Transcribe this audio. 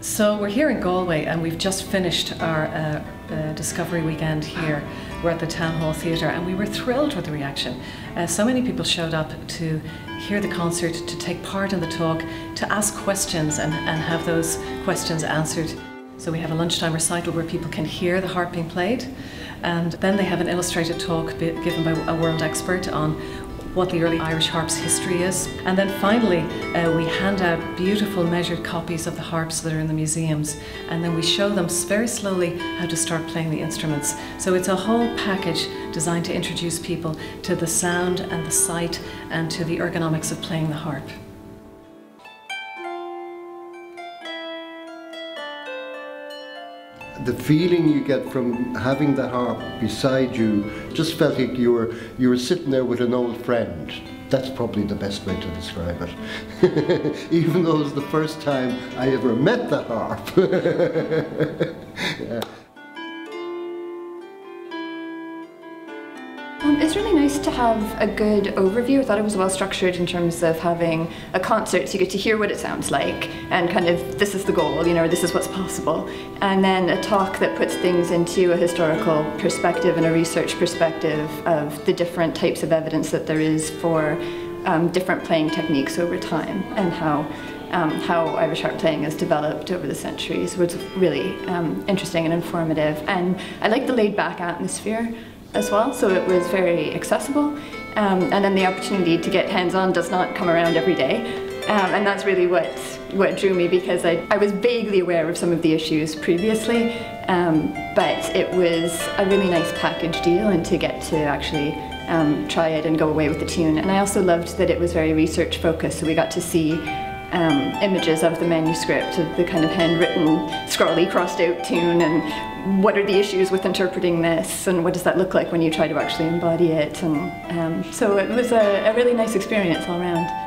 So we're here in Galway and we've just finished our Discovery weekend here. We're at the Town Hall Theatre and we were thrilled with the reaction. So many people showed up to hear the concert, to take part in the talk, to ask questions and have those questions answered. So we have a lunchtime recital where people can hear the harp being played, and then they have an illustrated talk given by a world expert on what the early Irish harp's history is. And then finally, we hand out beautiful measured copies of the harps that are in the museums, and then we show them very slowly how to start playing the instruments. So it's a whole package designed to introduce people to the sound and the sight and to the ergonomics of playing the harp. The feeling you get from having the harp beside you just felt like you were sitting there with an old friend. That's probably the best way to describe it. Even though it was the first time I ever met the harp. Yeah. It's really nice to have a good overview. I thought it was well structured in terms of having a concert, so you get to hear what it sounds like and kind of this is the goal, you know, this is what's possible. And then a talk that puts things into a historical perspective and a research perspective of the different types of evidence that there is for different playing techniques over time and how Irish harp playing has developed over the centuries was really interesting and informative. And I like the laid-back atmosphere as well, so it was very accessible, and then the opportunity to get hands-on does not come around every day, and that's really what drew me, because I was vaguely aware of some of the issues previously, but it was a really nice package deal, and to get to actually try it and go away with the tune. And I also loved that it was very research focused, so we got to see images of the manuscript, of the kind of handwritten, scrawly, crossed out tune, and what are the issues with interpreting this, and what does that look like when you try to actually embody it. And so it was a really nice experience all around.